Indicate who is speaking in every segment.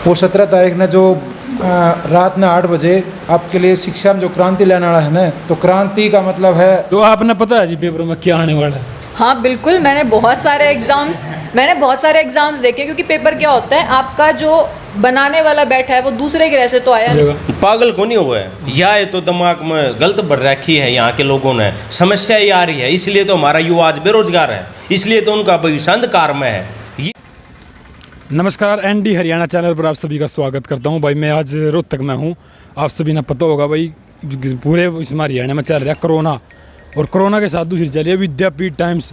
Speaker 1: वो 17 तारीख ने जो रात में 8 बजे आपके लिए शिक्षा में जो क्रांति लाने वाला है ना, तो क्रांति का मतलब है।
Speaker 2: तो आपने पता है जी पेपर में क्या आने वाला है?
Speaker 3: हाँ बिल्कुल, मैंने बहुत सारे एग्ज़ाम्स देखे, क्योंकि पेपर क्या होता है, आपका जो बनाने वाला बैठा है वो दूसरे ग्रह से तो आया नहीं।
Speaker 4: पागल को नहीं हुआ है, या ये तो दिमाग में गलत भर रखी है यहाँ के लोगों ने। समस्या ये आ रही है, इसलिए तो हमारा युवा आज बेरोजगार है, इसलिए तो उनका भविष्य अंधकार में है।
Speaker 2: नमस्कार, एनडी हरियाणा चैनल पर आप सभी का स्वागत करता हूं। भाई मैं आज रोहतक में हूं। आप सभी ने पता होगा भाई, पूरे इसमें हरियाणा में चल रहा है कोरोना, और कोरोना के साथ दूसरी चल रही है विद्यापीठ टाइम्स।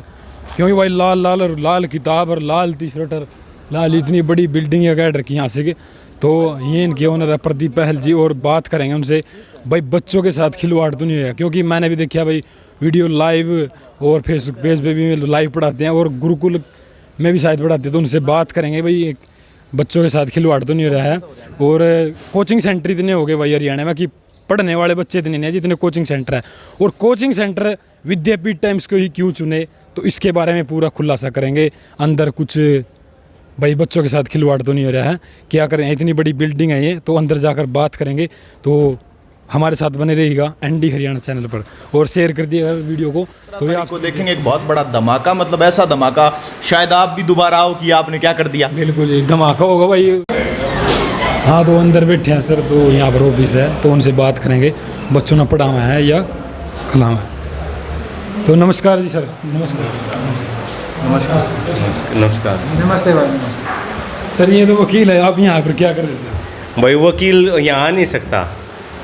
Speaker 2: क्योंकि भाई लाल किताब और लाल टी शर्ट और लाल इतनी बड़ी बिल्डिंग कैड रखी यहाँ से। तो ये इनके ओनर है प्रदीप पहल जी, और बात करेंगे उनसे भाई बच्चों के साथ खिलवाड़ तो नहीं है। क्योंकि मैंने भी देखा भाई वीडियो लाइव, और फेसबुक पेज पे भी लाइव पढ़ाते हैं, और गुरुकुल में भी शायद पढ़ाते हैं। तो उनसे बात करेंगे भाई बच्चों के साथ खिलवाड़ तो नहीं हो रहा है। और कोचिंग सेंटर इतने हो गए भाई हरियाणा में कि पढ़ने वाले बच्चे इतने नहीं हैं जितने कोचिंग सेंटर है। और कोचिंग सेंटर विद्यापीठ टाइम्स को ही क्यों चुने, तो इसके बारे में पूरा खुलासा करेंगे। अंदर कुछ भाई बच्चों के साथ खिलवाड़ तो नहीं हो रहा है, क्या करें, इतनी बड़ी बिल्डिंग है ये, तो अंदर जाकर बात करेंगे। तो हमारे साथ बने रहेगा एनडी हरियाणा चैनल पर, और शेयर कर दिएगा वीडियो को। तो ये
Speaker 5: आपको देखेंगे एक बहुत बड़ा धमाका, मतलब ऐसा धमाका शायद आप भी दोबारा आओ कि आपने क्या कर दिया।
Speaker 2: बिल्कुल जी, धमाका होगा भाई। हाँ, तो अंदर बैठे हैं सर, तो यहाँ पर ऑफिस है, तो उनसे बात करेंगे बच्चों ने पढ़ावा है या खिलावा है। तो नमस्कार जी सर।
Speaker 4: नमस्कार।
Speaker 1: नमस्ते भाई, नमस्ते
Speaker 2: सर। ये तो वकील है, आप यहाँ पर क्या कर रहे थे?
Speaker 4: भाई वकील यहाँ आ नहीं सकता।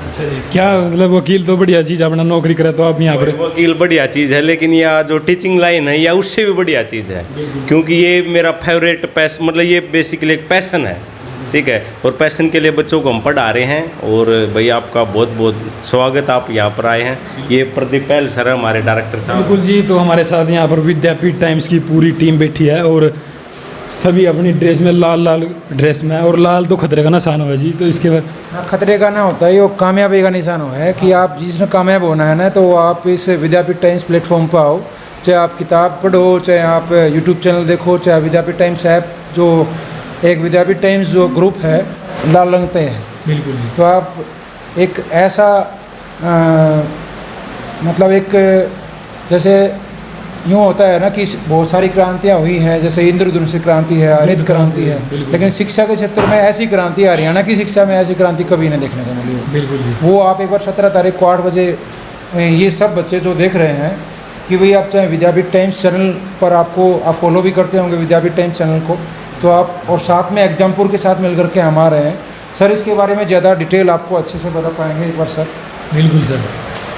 Speaker 2: अच्छा जी, क्या मतलब वकील तो बढ़िया चीज़, अपना नौकरी करे, तो आप यहाँ पर?
Speaker 4: वकील बढ़िया चीज़ है, लेकिन यह जो टीचिंग लाइन है या उससे भी बढ़िया चीज़ है, क्योंकि ये मेरा फेवरेट पैशन, मतलब ये बेसिकली एक पैसन है, ठीक है। और पैसन के लिए बच्चों को हम पढ़ा रहे हैं। और भाई आपका बहुत बहुत स्वागत, आप यहाँ पर आए हैं। ये प्रदीप पहल सर है हमारे डायरेक्टर साहब।
Speaker 2: बिल्कुल जी, तो हमारे साथ यहाँ पर विद्यापीठ टाइम्स की पूरी टीम बैठी है, और सभी अपनी ड्रेस में लाल ड्रेस में है। और लाल तो खतरे का निशान है जी, तो इसके बाद
Speaker 1: खतरे का ना होता है, वो कामयाबी का निशान है कि आप जिसने कामयाब होना है ना, तो आप इस विद्यापीठ टाइम्स प्लेटफॉर्म पर आओ। चाहे आप किताब पढ़ो, चाहे आप यूट्यूब चैनल देखो, चाहे विद्यापीठ टाइम्स ऐप, जो एक विद्यापीठ टाइम्स जो ग्रुप है लाल रंग पे है।
Speaker 2: बिल्कुल जी।
Speaker 1: तो आप एक ऐसा मतलब एक जैसे यूँ होता है ना कि बहुत सारी क्रांतियाँ हुई हैं, जैसे इंद्रधनुष क्रांति है, हरित क्रांति है, लेकिन शिक्षा के क्षेत्र में ऐसी क्रांति, हरियाणा की शिक्षा में ऐसी क्रांति कभी नहीं देखने को मिली।
Speaker 2: बिल्कुल जी।
Speaker 1: वो आप एक बार 17 तारीख को 8 बजे ये सब बच्चे जो देख रहे हैं कि भाई आप चाहे विद्यापीठ टाइम्स चैनल पर आपको आप फॉलो भी करते होंगे विद्यापीठ टाइम्स चैनल को, तो आप और साथ में एग्जामपुर के साथ मिलकर के हम आ रहे हैं। सर इसके बारे में ज़्यादा डिटेल आपको अच्छे से बता पाएंगे एक बार सर?
Speaker 2: बिल्कुल सर।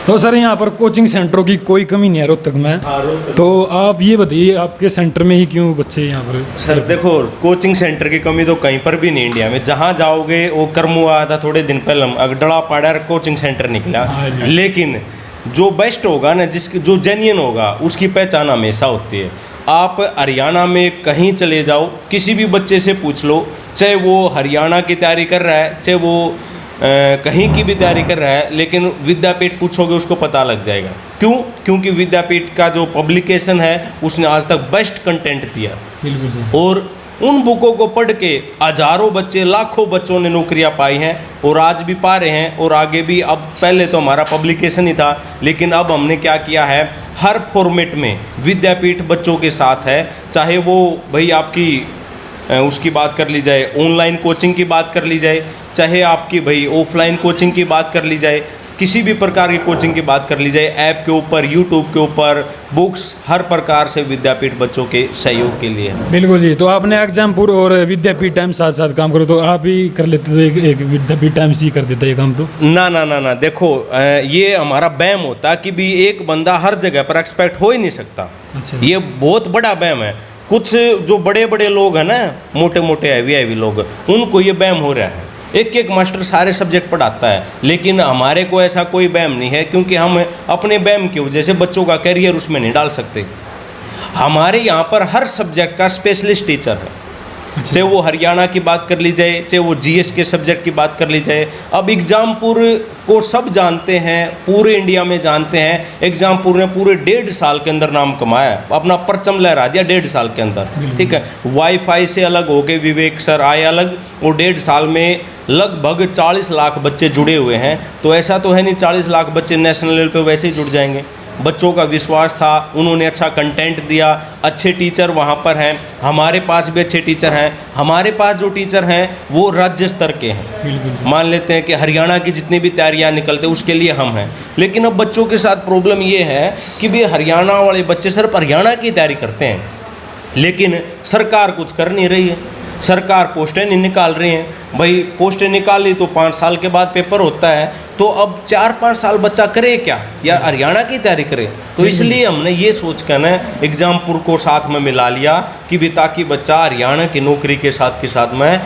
Speaker 2: तो सर यहाँ पर कोचिंग सेंटरों की कोई कमी नहीं है रोहतक में, तो आप ये बताइए आपके सेंटर में ही क्यों बच्चे यहाँ पर?
Speaker 4: सर देखो, कोचिंग सेंटर की कमी तो कहीं पर भी नहीं इंडिया में। जहाँ जाओगे, वो कर्मू आया था थोड़े दिन पहले, अगडड़ा पाड़ा कोचिंग सेंटर निकला, लेकिन जो बेस्ट होगा ना, जिसकी जो जेन्युइन होगा, उसकी पहचान हमेशा होती है। आप हरियाणा में कहीं चले जाओ, किसी भी बच्चे से पूछ लो, चाहे वो हरियाणा की तैयारी कर रहा है, चाहे वो कहीं की भी तैयारी कर रहा है, लेकिन विद्यापीठ पूछोगे उसको पता लग जाएगा। क्यों? क्योंकि विद्यापीठ का जो पब्लिकेशन है उसने आज तक बेस्ट कंटेंट दिया।
Speaker 2: बिल्कुल सर।
Speaker 4: और उन बुकों को पढ़ के हजारों बच्चे, लाखों बच्चों ने नौकरियां पाई हैं, और आज भी पा रहे हैं, और आगे भी। अब पहले तो हमारा पब्लिकेशन ही था, लेकिन अब हमने क्या किया है, हर फॉर्मेट में विद्यापीठ बच्चों के साथ है। चाहे वो भाई आपकी उसकी बात कर ली जाए, ऑनलाइन कोचिंग की बात कर ली जाए, चाहे आपकी भाई ऑफलाइन कोचिंग की बात कर ली जाए, किसी भी प्रकार की कोचिंग की बात कर ली जाए, ऐप के ऊपर, यूट्यूब के ऊपर, बुक्स, हर प्रकार से विद्यापीठ बच्चों के सहयोग के लिए।
Speaker 2: बिल्कुल जी। तो आपने एग्जामपुर और विद्यापीठ टाइम्स साथ साथ काम करो, तो आप ही कर लेते, तो एक विद्यापीठ टाइम्स ही कर देता ये काम? तो
Speaker 4: ना, देखो ये हमारा बैम होता है कि भी एक बंदा हर जगह पर एक्सपर्ट हो ही नहीं सकता।
Speaker 2: अच्छा।
Speaker 4: ये बहुत बड़ा बैम है। कुछ जो बड़े बड़े लोग हैं ना, मोटे मोटे हैवी लोग, उनको ये बैम हो रहा है। एक मास्टर सारे सब्जेक्ट पढ़ाता है, लेकिन हमारे को ऐसा कोई बैम नहीं है, क्योंकि हम अपने बैम की वजह से बच्चों का करियर उसमें नहीं डाल सकते। हमारे यहाँ पर हर सब्जेक्ट का स्पेशलिस्ट टीचर है। चाहे वो हरियाणा की बात कर ली जाए, चाहे वो जीएस के सब्जेक्ट की बात कर ली जाए। अब एग्जामपुर को सब जानते हैं, पूरे इंडिया में जानते हैं। एग्जामपुर ने पूरे 1.5 साल के अंदर नाम कमाया, अपना परचम लहरा दिया 1.5 साल के अंदर, ठीक है। वाईफाई से अलग हो गए, विवेक सर आए अलग, वो 1.5 साल में लगभग 40 लाख बच्चे जुड़े हुए हैं। तो ऐसा तो है नहीं 40 लाख बच्चे नेशनल लेवल पे वैसे ही जुड़ जाएंगे। बच्चों का विश्वास था, उन्होंने अच्छा कंटेंट दिया, अच्छे टीचर वहाँ पर हैं, हमारे पास भी अच्छे टीचर हैं। हमारे पास जो टीचर हैं वो राज्य स्तर के हैं। मान लेते हैं कि हरियाणा की जितनी भी तैयारियाँ निकलते हैं उसके लिए हम हैं। लेकिन अब बच्चों के साथ प्रॉब्लम ये है कि भाई हरियाणा वाले बच्चे सिर्फ हरियाणा की तैयारी करते हैं, लेकिन सरकार कुछ कर नहीं रही है। सरकार पोस्टें नहीं निकाल रही हैं। भाई पोस्टें निकाली तो 5 साल के बाद पेपर होता है, तो अब 4-5 साल बच्चा करे क्या, या हरियाणा की तैयारी करे। तो इसलिए हमने ये सोच कर ना एग्जामपुर को साथ में मिला लिया कि भी ताकि बच्चा हरियाणा की नौकरी के साथ में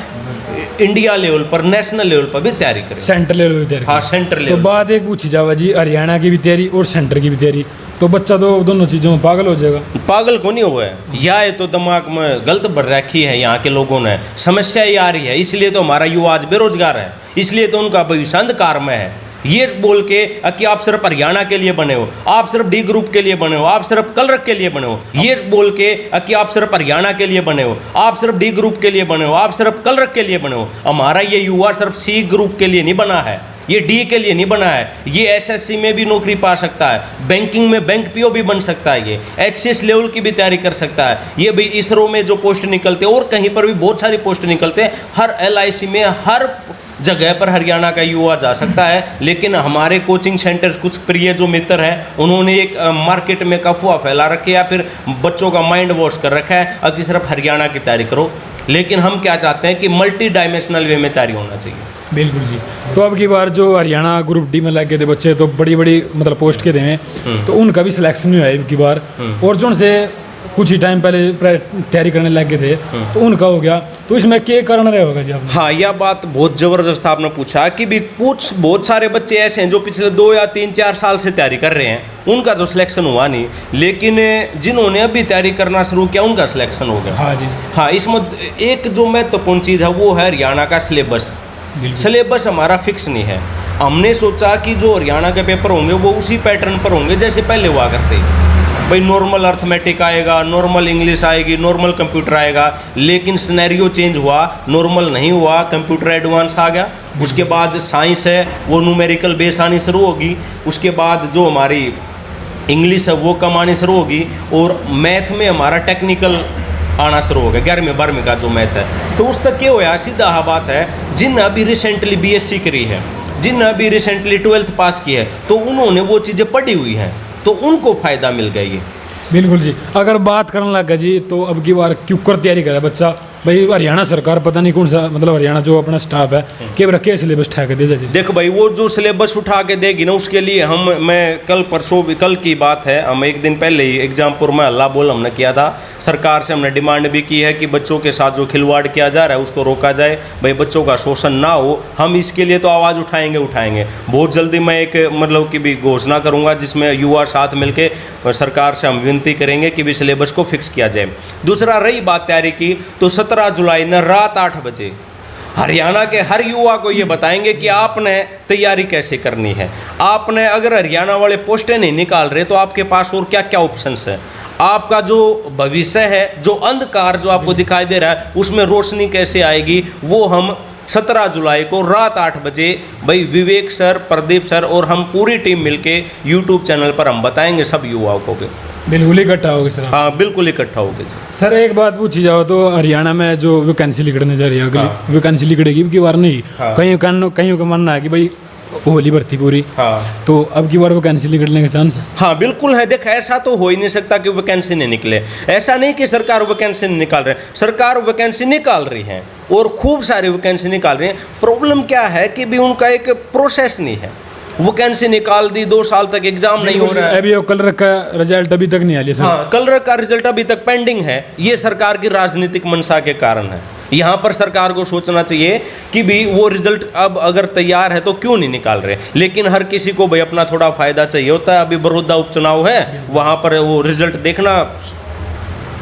Speaker 4: इंडिया लेवल पर, नेशनल लेवल पर भी तैयारी करे,
Speaker 2: सेंटर लेवल की तैयारी।
Speaker 4: हाँ, सेंटर
Speaker 2: तो
Speaker 4: लेवल।
Speaker 2: बात एक पूछी जावा जी, हरियाणा की भी तैयारी और सेंटर की भी तैयारी, तो बच्चा तो दोनों चीज़ों में पागल हो जाएगा।
Speaker 4: पागल को नहीं हुआ है, या ये तो दिमाग में गलत भर रखी है यहाँ के लोगों ने, समस्या ये आ रही है। इसलिए तो हमारा युवा आज बेरोजगार है, इसलिए तो उनका भविष्य अंधकार में है। ये बोल के कि आप सिर्फ हरियाणा के लिए बने हो, आप सिर्फ डी ग्रुप के लिए बने हो, आप सिर्फ कलरक के लिए बने हो, ये बोल के कि आप सिर्फ हरियाणा के लिए बने हो, आप सिर्फ डी ग्रुप के लिए बने हो, आप सिर्फ कलरक के लिए बने हो। हमारा ये युवा सिर्फ सी ग्रुप के लिए नहीं बना है, ये डी के लिए नहीं बना है, ये एसएससी में भी नौकरी पा सकता है, बैंकिंग में बैंक पीओ भी बन सकता है, ये एचसीएस लेवल की भी तैयारी कर सकता है, ये भी इसरो में जो पोस्ट निकलते हैं और कहीं पर भी बहुत सारी पोस्ट निकलते हैं, हर एलआईसी में हर जगह पर हरियाणा का युवा जा सकता है। लेकिन हमारे कोचिंग सेंटर कुछ प्रिय जो मित्र हैं उन्होंने एक मार्केट में अफवाह फैला रखी है, या फिर बच्चों का माइंड वॉश कर रखा है कि सिर्फ हरियाणा की तैयारी करो। लेकिन हम क्या चाहते हैं कि मल्टी डायमेंशनल वे में तैयारी होना चाहिए।
Speaker 2: बिल्कुल जी। तो अब की बार जो हरियाणा ग्रुप डी में लग गए थे बच्चे, तो बड़ी बड़ी मतलब पोस्ट के थे, तो उनका भी सिलेक्शन नहीं हुआ अब की बार, और जो उनसे कुछ ही टाइम पहले तैयारी करने लग गए थे तो उनका हो गया। तो इसमें क्या कारण रहा होगा जी आपने?
Speaker 4: हाँ, यह बात बहुत ज़बरदस्त आपने पूछा कि भी कुछ बहुत सारे बच्चे ऐसे हैं जो पिछले 2 या 3-4 साल से तैयारी कर रहे हैं, उनका तो सिलेक्शन हुआ नहीं, लेकिन जिन्होंने अभी तैयारी करना शुरू किया उनका सिलेक्शन हो गया।
Speaker 2: हाँ जी।
Speaker 4: हाँ, इसमें एक जो महत्वपूर्ण चीज़ है वो है हरियाणा का सिलेबस। सिलेबस हमारा फिक्स नहीं है। हमने सोचा कि जो हरियाणा के पेपर होंगे वो उसी पैटर्न पर होंगे जैसे पहले हुआ करते। भाई नॉर्मल अर्थमेटिक आएगा, नॉर्मल इंग्लिश आएगी, नॉर्मल कंप्यूटर आएगा, लेकिन सिनेरियो चेंज हुआ, नॉर्मल नहीं हुआ, कंप्यूटर एडवांस आ गया। उसके बाद साइंस है वो न्यूमेरिकल बेस आनी शुरू होगी, उसके बाद जो हमारी इंग्लिश है वो कम आनी शुरू होगी, और मैथ में हमारा टेक्निकल आना शुरू हो गया, 11वीं 12वीं का जो मैथ है। तो उस तक क्या होया, सीधा बात है, जिन अभी रिसेंटली बीएससी करी है, जिन अभी रिसेंटली 12th पास की है, तो उन्होंने वो चीज़ें पढ़ी हुई हैं, तो उनको फ़ायदा मिल गया ये।
Speaker 2: बिल्कुल जी। अगर बात करने लगा जी, तो अब की बार क्यों कर तैयारी करे बच्चा? भाई हरियाणा सरकार पता नहीं कौन सा, मतलब हरियाणा जो अपना स्टाफ है के रखे सिलेबस उठा के दे जाए।
Speaker 4: देखो भाई, वो जो सिलेबस उठा के देगी ना, उसके लिए मैं कल की बात है, हम एक दिन पहले ही एग्जामपुर में हल्ला बोल हमने किया था। सरकार से हमने डिमांड भी की है कि बच्चों के साथ जो खिलवाड़ किया जा रहा है उसको रोका जाए, भाई बच्चों का शोषण ना हो। हम इसके लिए तो आवाज़ उठाएंगे। बहुत जल्दी मैं एक मतलब कि भी घोषणा करूँगा जिसमें युवा साथ मिलके सरकार से हम विनती करेंगे कि भी सिलेबस को फिक्स किया जाए। दूसरा, रही बात तैयारी की, तो 17 जुलाई न रात 8 बजे हरियाणा के हर युवा को ये बताएंगे कि आपने तैयारी कैसे करनी है। आपने अगर हरियाणा वाले पोस्टें नहीं निकाल रहे तो आपके पास और क्या क्या ऑप्शंस है। आपका जो भविष्य है, जो अंधकार जो आपको दिखाई दे रहा है, उसमें रोशनी कैसे आएगी, वो हम 17 जुलाई को रात 8 बजे भाई विवेक सर, प्रदीप सर और हम पूरी टीम मिलके यूट्यूब चैनल पर हम बताएंगे सब युवाओं को भी।
Speaker 2: बिल्कुल इकट्ठा हो गए सर?
Speaker 4: हाँ, बिल्कुल इकट्ठा हो गए
Speaker 2: सर। एक बात पूछी जाओ तो हरियाणा में जो वैकेंसी निकलने जा रही है, अगली वैकेंसी निकलेगी अब की बार नहीं? कहीं का मानना है कि भाई होली भर्ती पूरी, तो अब की बार वैकेंसी निकलने के चांस?
Speaker 4: हाँ बिल्कुल है। देख, ऐसा तो हो ही नहीं सकता कि वैकेंसी नहीं निकले। ऐसा नहीं कि सरकार वैकेंसी नहीं निकाल रही है, सरकार वैकेंसी निकाल रही है और खूब सारी वैकेंसी निकाल रही है। प्रॉब्लम क्या है कि भी उनका एक प्रोसेस नहीं है। वैकेंसी निकाल दी, 2 साल तक एग्जाम नहीं हो रहा है।
Speaker 2: अभी कलर का रिजल्ट अभी तक नहीं आया।
Speaker 4: हाँ, कलर का रिजल्ट अभी तक पेंडिंग है। ये सरकार की राजनीतिक मंशा के कारण है। यहाँ पर सरकार को सोचना चाहिए कि भी वो रिजल्ट अब अगर तैयार है तो क्यों नहीं निकाल रहे। लेकिन हर किसी को भाई अपना थोड़ा फायदा चाहिए होता है। अभी बड़ौदा उपचुनाव है, वहाँ पर वो रिजल्ट देखना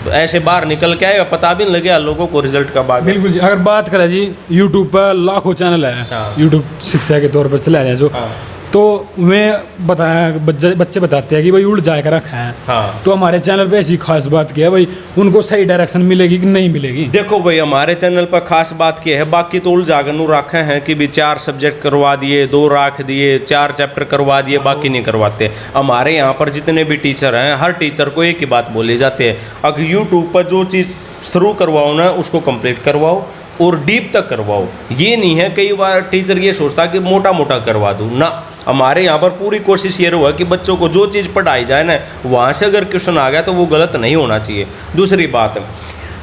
Speaker 4: ऐसे बाहर निकल के आएगा, पता भी नहीं लगेगा लोगों को रिजल्ट कब आ गया।
Speaker 2: बिल्कुल जी। अगर बात करें जी, यूट्यूब पर लाखों चैनल है,
Speaker 4: हाँ।
Speaker 2: यूट्यूब शिक्षा के तौर पर चला रहे हैं जो,
Speaker 4: हाँ।
Speaker 2: तो मैं बताया बच्चे बताते हैं कि भाई उड़ जाकर रखा है।
Speaker 4: हाँ।
Speaker 2: तो हमारे चैनल पे ऐसी खास बात क्या है भाई, उनको सही डायरेक्शन मिलेगी कि नहीं मिलेगी?
Speaker 4: देखो भाई, हमारे चैनल पर खास बात क्या है, बाकी तो उलझागनू रखे हैं कि भी 4 सब्जेक्ट करवा दिए, 2 रख दिए, 4 चैप्टर करवा दिए, बाकी नहीं करवाते। हमारे यहाँ पर जितने भी टीचर हैं, हर टीचर को एक ही बात बोली जाती है, अगर यूट्यूब पर जो चीज़ शुरू करवाओ ना, उसको कंप्लीट करवाओ और डीप तक करवाओ। ये नहीं है कई बार टीचर ये सोचता कि मोटा मोटा करवा दूँ ना, हमारे यहाँ पर पूरी कोशिश ये हुआ कि बच्चों को जो चीज़ पढ़ाई जाए ना, वहाँ से अगर क्वेश्चन आ गया तो वो गलत नहीं होना चाहिए। दूसरी बात,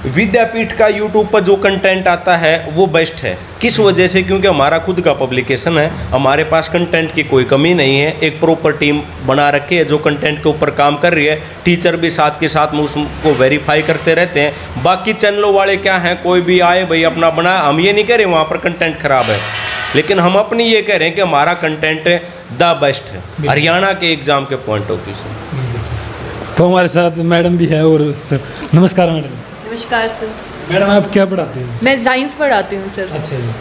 Speaker 4: विद्यापीठ का यूट्यूब पर जो कंटेंट आता है वो बेस्ट है। किस वजह से? क्योंकि हमारा खुद का पब्लिकेशन है, हमारे पास कंटेंट की कोई कमी नहीं है, एक प्रॉपर टीम बना रखी है जो कंटेंट के ऊपर काम कर रही है, टीचर भी साथ के साथ उसको वेरीफाई करते रहते हैं। बाकी चैनलों वाले क्या हैं, कोई भी आए भाई अपना बना, हम ये नहीं कह रहे वहाँ पर कंटेंट खराब है, लेकिन हम अपनी ये कह रहे हैं कि हमारा कंटेंट द बेस्ट है हरियाणा के एग्ज़ाम के पॉइंट ऑफ व्यू से।
Speaker 2: तो हमारे साथ मैडम भी है। और सर, नमस्कार मैडम।
Speaker 3: नमस्कार सर।
Speaker 2: मैडम आप क्या पढ़ाते हैं?
Speaker 3: मैं साइंस पढ़ाती हूँ सर।
Speaker 2: अच्छा जी,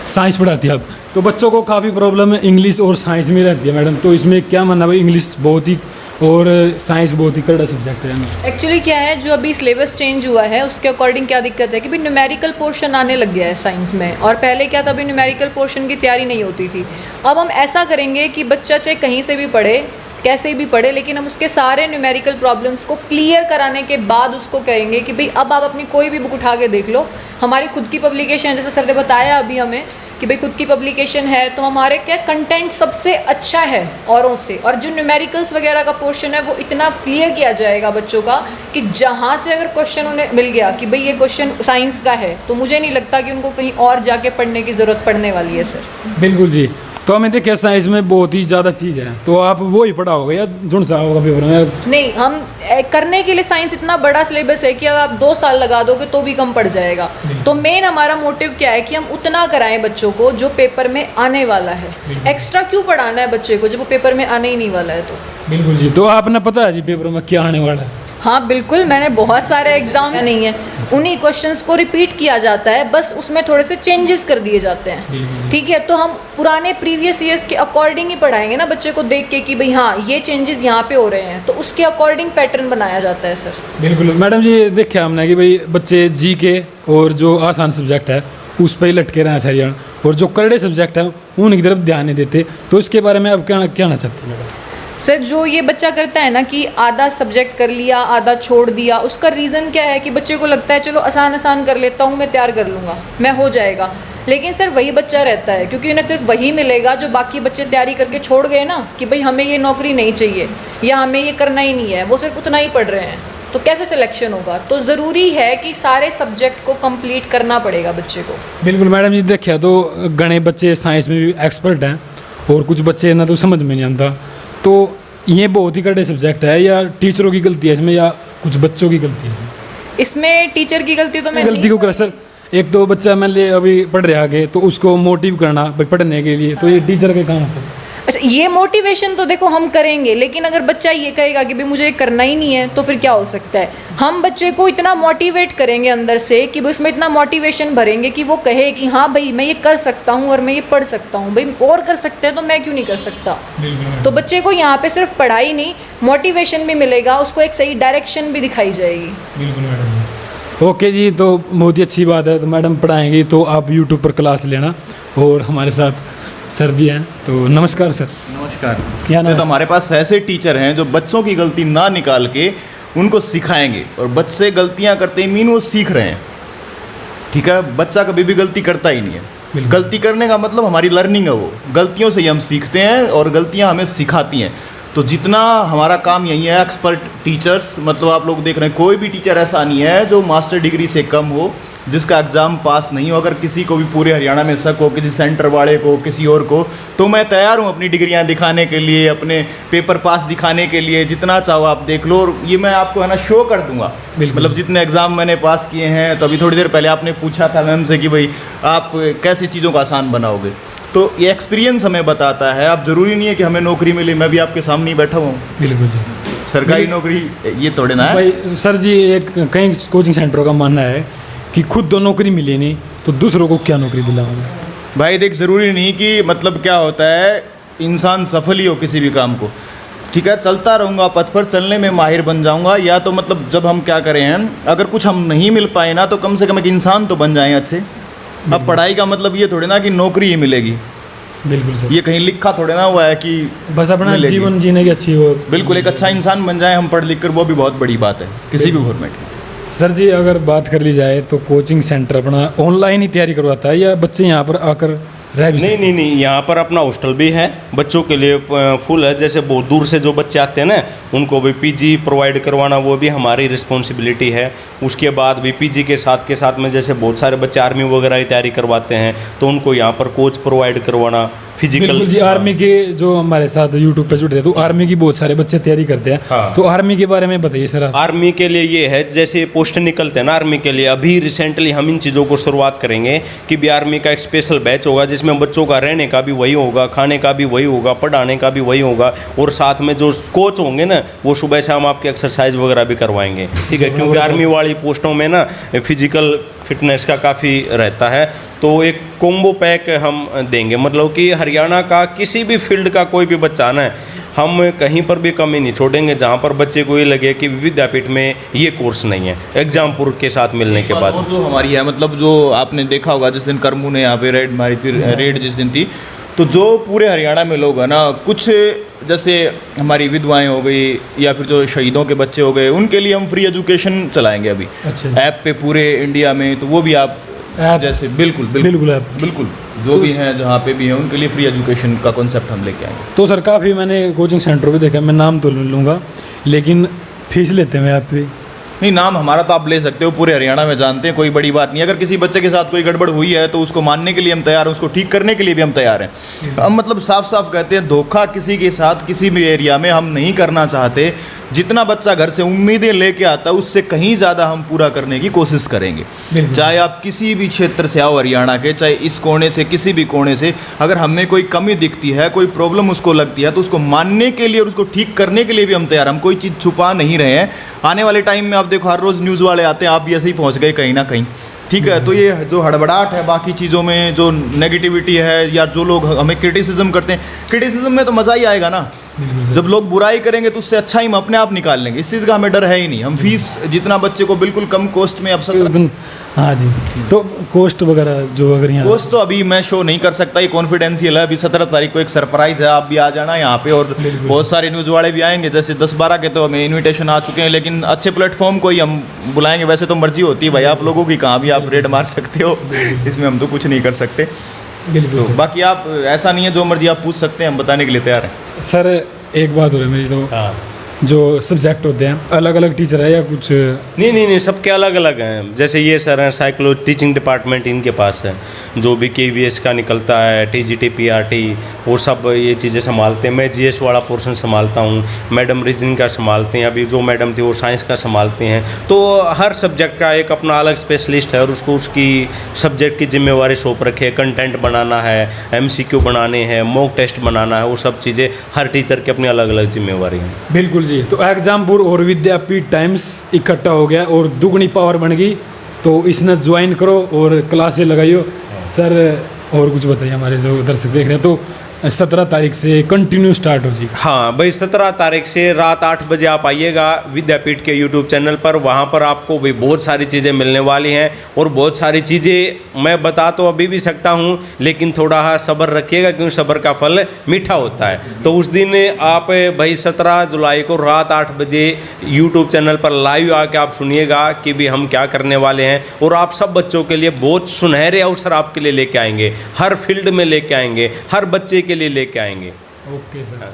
Speaker 2: साइंस पढ़ाती है आप। तो बच्चों को काफ़ी प्रॉब्लम है इंग्लिश और साइंस में रहती है मैडम, तो इसमें क्या मानना भाई, इंग्लिश बहुत ही और साइंस बहुत ही कड़ा सब्जेक्ट है।
Speaker 3: एक्चुअली क्या है, जो अभी सिलेबस चेंज हुआ है उसके अकॉर्डिंग क्या दिक्कत है कि भाई न्यूमेरिकल पोर्शन आने लग गया है साइंस में, और पहले क्या था, अभी न्यूमेरिकल पोर्शन की तैयारी नहीं होती थी। अब हम ऐसा करेंगे कि बच्चा चाहे कहीं से भी पढ़े, कैसे भी पढ़े, लेकिन हम उसके सारे न्यूमेरिकल प्रॉब्लम्स को क्लियर कराने के बाद उसको कहेंगे कि भाई अब आप अपनी कोई भी बुक उठा के देख लो, हमारी खुद की पब्लिकेशन है, जैसे सर ने बताया अभी हमें कि भाई खुद की पब्लिकेशन है, तो हमारे क्या कंटेंट सबसे अच्छा है औरों से, और जो न्यूमेरिकल्स वगैरह का पोर्शन है वो इतना क्लियर किया जाएगा बच्चों का कि जहाँ से अगर क्वेश्चन उन्हें मिल गया कि भाई ये क्वेश्चन साइंस का है, तो मुझे नहीं लगता कि उनको कहीं और जाके पढ़ने की ज़रूरत पड़ने वाली है सर।
Speaker 2: बिल्कुल जी। तो हमें देखिए साइंस में बहुत ही ज़्यादा चीज़ है, तो आप वो ही पढ़ाओगे या जुड़ सा होगा पेपर में?
Speaker 3: नहीं, हम करने के लिए साइंस इतना बड़ा सिलेबस है कि अगर आप 2 साल लगा दोगे तो भी कम पड़ जाएगा। तो मेन हमारा मोटिव क्या है कि हम उतना कराएं बच्चों को जो पेपर में आने वाला है। एक्स्ट्रा क्यों पढ़ाना है बच्चे को जब वो पेपर में आने ही नहीं वाला है? तो
Speaker 2: बिल्कुल जी। तो आपने पता है जी पेपर में क्या आने वाला है?
Speaker 3: हाँ बिल्कुल, मैंने बहुत सारे एग्जाम नहीं है, उन्हीं क्वेश्चंस को रिपीट किया जाता है, बस उसमें थोड़े से चेंजेस कर दिए जाते हैं। ठीक है, तो हम पुराने प्रीवियस ईयर्स के अकॉर्डिंग ही पढ़ाएंगे ना बच्चे को, देख के कि भाई हाँ ये चेंजेस यहाँ पे हो रहे हैं, तो उसके अकॉर्डिंग पैटर्न बनाया जाता है सर।
Speaker 2: बिल्कुल मैडम जी, देखा हमने कि भाई बच्चे जीके और जो आसान सब्जेक्ट है उस पर ही लटके रहे हैं हरियाणा, और जो कड़े सब्जेक्ट हैं उनकी तरफ ध्यान नहीं देते। तो इसके बारे में आप क्या कहना चाहते हैं मैडम?
Speaker 3: सर, जो ये बच्चा करता है ना कि आधा सब्जेक्ट कर लिया, आधा छोड़ दिया, उसका रीज़न क्या है कि बच्चे को लगता है चलो आसान कर लेता हूँ, मैं तैयार कर लूँगा, मैं हो जाएगा। लेकिन सर वही बच्चा रहता है, क्योंकि उन्हें सिर्फ वही मिलेगा जो बाकी बच्चे तैयारी करके छोड़ गए ना कि भाई हमें ये नौकरी नहीं चाहिए या हमें ये करना ही नहीं है, वो सिर्फ उतना ही पढ़ रहे हैं, तो कैसे सिलेक्शन होगा? तो ज़रूरी है कि सारे सब्जेक्ट को कंप्लीट करना पड़ेगा बच्चे को।
Speaker 2: बिल्कुल मैडम जी, देखिए तो घने बच्चे साइंस में भी एक्सपर्ट हैं और कुछ बच्चे ना तो समझ में नहीं आता, तो ये बहुत ही कड़े सब्जेक्ट है, या टीचरों की गलती है इसमें या कुछ बच्चों की गलती है?
Speaker 3: इसमें टीचर की गलती तो मैं
Speaker 2: गलती को करा सर, एक तो बच्चा मान लिया अभी पढ़ रहा आगे, तो उसको मोटिव करना भाई पढ़ने के लिए, तो ये टीचर के काम होता है।
Speaker 3: अच्छा, ये मोटिवेशन तो देखो हम करेंगे, लेकिन अगर बच्चा ये कहेगा कि भाई मुझे करना ही नहीं है, तो फिर क्या हो सकता है? हम बच्चे को इतना मोटिवेट करेंगे अंदर से कि भाई उसमें इतना मोटिवेशन भरेंगे कि वो कहे कि हाँ भाई मैं ये कर सकता हूँ और मैं ये पढ़ सकता हूँ, भाई और कर सकते हैं तो मैं क्यों नहीं कर सकता? तो बच्चे को यहाँ पे सिर्फ पढ़ाई नहीं, मोटिवेशन भी मिलेगा, उसको एक सही डायरेक्शन भी दिखाई जाएगी।
Speaker 2: बिल्कुल मैडम। ओके जी, तो बहुत ही अच्छी बात है। तो मैडम पढ़ाएंगी तो आप यूट्यूब पर क्लास लेना, और हमारे साथ सर भी हैं, तो नमस्कार सर।
Speaker 5: नमस्कार।
Speaker 2: क्या नाम?
Speaker 5: तो हमारे पास ऐसे टीचर हैं जो बच्चों की गलती ना निकाल के उनको सिखाएंगे, और बच्चे गलतियां करते ही मीन वो सीख रहे हैं। ठीक है, बच्चा कभी भी गलती करता ही नहीं है। गलती करने का मतलब हमारी लर्निंग है, वो गलतियों से ही हम सीखते हैं और गलतियां हमें सिखाती हैं। तो जितना हमारा काम यही है, एक्सपर्ट टीचर्स, मतलब आप लोग देख रहे हैं कोई भी टीचर ऐसा नहीं है जो मास्टर डिग्री से कम हो, जिसका एग्ज़ाम पास नहीं हो। अगर किसी को भी पूरे हरियाणा में शक हो, किसी सेंटर वाले को, किसी और को, तो मैं तैयार हूँ अपनी डिग्रियाँ दिखाने के लिए, अपने पेपर पास दिखाने के लिए, जितना चाहो आप देख लो, और ये मैं आपको है ना शो कर दूंगा। मतलब जितने एग्ज़ाम मैंने पास किए हैं। तो अभी थोड़ी देर पहले आपने पूछा था मैम से कि भाई आप कैसी चीज़ों को आसान बनाओगे, तो ये एक्सपीरियंस हमें बताता है। अब ज़रूरी नहीं है कि हमें नौकरी मिले, मैं भी आपके सामने ही बैठा हुआ हूँ।
Speaker 2: बिल्कुल जी।
Speaker 5: सरकारी नौकरी ये थोड़े ना है।
Speaker 2: भाई सर जी, एक कई कोचिंग सेंटरों का मानना है कि खुद तो नौकरी मिली नहीं तो दूसरों को क्या नौकरी दिलाऊंगा।
Speaker 5: भाई देख, ज़रूरी नहीं कि मतलब क्या होता है इंसान सफल ही हो किसी भी काम को, ठीक है। चलता रहूँगा, पथ पर चलने में माहिर बन जाऊँगा, या तो मतलब जब हम क्या करें हैं, अगर कुछ हम नहीं मिल पाए ना तो कम से कम एक इंसान तो बन जाएं अच्छे। अब पढ़ाई का मतलब ये थोड़े ना कि नौकरी ही मिलेगी,
Speaker 2: बिल्कुल सर,
Speaker 5: ये कहीं लिखा थोड़े ना हुआ है कि
Speaker 2: बस अपना
Speaker 5: मिलेगी।
Speaker 2: जीवन जीने की अच्छी हो।
Speaker 5: बिल्कुल एक अच्छा इंसान बन जाए हम पढ़ लिख कर, वो भी बहुत बड़ी बात है किसी भी फॉर्मेट में।
Speaker 2: सर जी, अगर बात कर ली जाए तो कोचिंग सेंटर अपना ऑनलाइन ही तैयारी करवाता है या बच्चे यहाँ पर आकर रह भी सकते?
Speaker 4: नहीं, यहाँ पर अपना हॉस्टल भी है बच्चों के लिए फुल है। जैसे बहुत दूर से जो बच्चे आते हैं ना, उनको भी पीजी प्रोवाइड करवाना वो भी हमारी रिस्पॉन्सिबिलिटी है। उसके बाद भी पीजी के साथ में जैसे बहुत सारे बच्चे आर्मी वगैरह की तैयारी करवाते हैं, तो उनको यहाँ पर कोच प्रोवाइड करवाना फिजिकल।
Speaker 2: बिल्कुल जी, आर्मी के जो हमारे साथ यूट्यूब पे जुड़े हैं तो आर्मी की बहुत सारे बच्चे तैयारी करते हैं।
Speaker 4: हाँ।
Speaker 2: तो आर्मी के बारे में बताइए सर आप।
Speaker 4: आर्मी के लिए ये है, जैसे पोस्ट निकलते हैं ना आर्मी के लिए, अभी रिसेंटली हम इन चीज़ों को शुरुआत करेंगे कि भी आर्मी का एक स्पेशल बैच होगा जिसमें बच्चों का रहने का भी वही होगा, खाने का भी वही होगा, पढ़ाने का भी वही होगा, और साथ में जो कोच होंगे ना वो सुबह शाम आपके एक्सरसाइज वगैरह भी करवाएंगे, ठीक है। क्योंकि आर्मी वाली पोस्टों में ना फिजिकल फिटनेस का काफ़ी रहता है, तो एक कॉम्बो पैक हम देंगे। मतलब कि हरियाणा का किसी भी फील्ड का कोई भी बच्चा ना, हम कहीं पर भी कमी नहीं छोड़ेंगे जहाँ पर बच्चे को ये लगे कि विद्यापीठ में ये कोर्स नहीं है, एग्जामपुर के साथ मिलने के बाद।
Speaker 5: और जो हमारी है, मतलब जो आपने देखा होगा जिस दिन करमू ने यहाँ पे रेड मारी थी, रेड जिस दिन थी, तो जो पूरे हरियाणा में लोग हैं ना, कुछ जैसे हमारी विधवाएं हो गई या फिर जो शहीदों के बच्चे हो गए, उनके लिए हम फ्री एजुकेशन चलाएंगे अभी।
Speaker 2: अच्छा।
Speaker 5: ऐप पे पूरे इंडिया में, तो वो भी आप
Speaker 2: ऐप?
Speaker 5: जैसे बिल्कुल बिल्कुल जो
Speaker 2: तो
Speaker 5: भी हैं जहाँ पे भी हैं उनके लिए फ्री एजुकेशन का कॉन्सेप्ट हम लेके आएंगे।
Speaker 2: तो सर काफ़ी मैंने कोचिंग सेंटर पे देखा, मैं नाम तो नहीं लूँगा, लेकिन फीस लेते हैं आप पे?
Speaker 5: नहीं, नाम हमारा तो आप ले सकते हो, पूरे हरियाणा में जानते हैं, कोई बड़ी बात नहीं। अगर किसी बच्चे के साथ कोई गड़बड़ हुई है तो उसको मानने के लिए हम तैयार हैं, उसको ठीक करने के लिए भी हम तैयार हैं। हम मतलब साफ साफ कहते हैं, धोखा किसी के साथ किसी भी एरिया में हम नहीं करना चाहते। जितना बच्चा घर से उम्मीदें लेके आता है उससे कहीं ज़्यादा हम पूरा करने की कोशिश करेंगे। चाहे आप किसी भी क्षेत्र से आओ हरियाणा के, चाहे इस कोने से किसी भी कोने से, अगर हमें कोई कमी दिखती है, कोई प्रॉब्लम उसको लगती है, तो उसको मानने के लिए और उसको ठीक करने के लिए भी हम तैयार। हम कोई चीज़ छुपा नहीं रहे हैं। आने वाले टाइम में आप देखो, हर रोज़ न्यूज़ वाले आते हैं, आप भी ऐसे ही पहुँच गए कहीं ना कहीं, ठीक है। तो ये जो हड़बड़ाहट है बाकी चीज़ों में, जो नेगेटिविटी है, या जो लोग हमें क्रिटिसिज्म करते हैं, क्रिटिसिज्म में तो मज़ा ही आएगा ना। जब लोग बुराई करेंगे तो उससे अच्छा ही हम अपने आप निकाल लेंगे। इस चीज़ का हमें डर है ही नहीं। हम फीस जितना बच्चे को बिल्कुल कम कॉस्ट में, अब
Speaker 2: हाँ जी, तो कोस्ट वगैरह जो अगर यहाँ
Speaker 5: कोस्ट तो अभी मैं शो नहीं कर सकता, ये कॉन्फिडेंशियल है। अभी 17 तारीख को एक सरप्राइज़ है, आप भी आ जाना यहाँ पे, और बहुत सारे न्यूज़ वाले भी आएंगे। जैसे 10-12 के तो हमें इन्विटेशन आ चुके हैं, लेकिन अच्छे प्लेटफॉर्म को ही हम बुलाएंगे। वैसे तो मर्जी होती है भाई आप लोगों की, कहाँ भी आप रेड मार सकते हो, इसमें हम तो कुछ नहीं कर सकते।
Speaker 2: बिल्कुल
Speaker 5: तो बाकी आप ऐसा नहीं है, जो मर्जी आप पूछ सकते हैं, हम बताने के लिए तैयार हैं।
Speaker 2: सर एक बात हो रही है मेरी, तो
Speaker 4: हाँ,
Speaker 2: जो सब्जेक्ट होते हैं अलग अलग टीचर है या कुछ?
Speaker 4: नहीं, सबके अलग अलग हैं। जैसे ये सर हैं साइकोलॉजी टीचिंग डिपार्टमेंट, इनके पास है जो भी KVS का निकलता है, TGT PRT, वो सब ये चीज़ें संभालते हैं। मैं GS वाला पोर्शन संभालता हूँ, मैडम रीजनिंग का संभालते हैं, अभी जो मैडम थी वो साइंस का संभालते हैं। तो हर सब्जेक्ट का एक अपना अलग स्पेशलिस्ट है और उसको उसकी सब्जेक्ट की जिम्मेवारी सौंप रखे। कंटेंट बनाना है, MCQ बनाने हैं, मॉक टेस्ट बनाना है, वो सब चीज़ें हर टीचर की अपनी अलग अलग जिम्मेवारी है।
Speaker 2: बिल्कुल जी। तो एग्जामपुर और विद्यापीठ टाइम्स इकट्ठा हो गया और दुगनी पावर बन गई, तो इसने ज्वाइन करो और क्लासें लगाइयो। सर और कुछ बताइए, हमारे जो दर्शक देख रहे हैं, तो 17 तारीख से कंटिन्यू स्टार्ट हो जाएगी।
Speaker 4: हाँ भाई, 17 तारीख से रात 8 बजे आप आइएगा विद्यापीठ के YouTube चैनल पर। वहाँ पर आपको भी बहुत सारी चीज़ें मिलने वाली हैं, और बहुत सारी चीज़ें मैं बता तो अभी भी सकता हूँ, लेकिन थोड़ा सब्र रखिएगा, क्योंकि सब्र का फल मीठा होता है। तो उस दिन आप भाई 17 जुलाई को रात 8 बजे YouTube चैनल पर लाइव आके आप सुनिएगा कि भी हम क्या करने वाले हैं। और आप सब बच्चों के लिए बहुत सुनहरे अवसर आपके लिए लेके आएंगे, हर फील्ड में लेके आएंगे, हर बच्चे के लिए लेके आएंगे।
Speaker 2: Okay sir.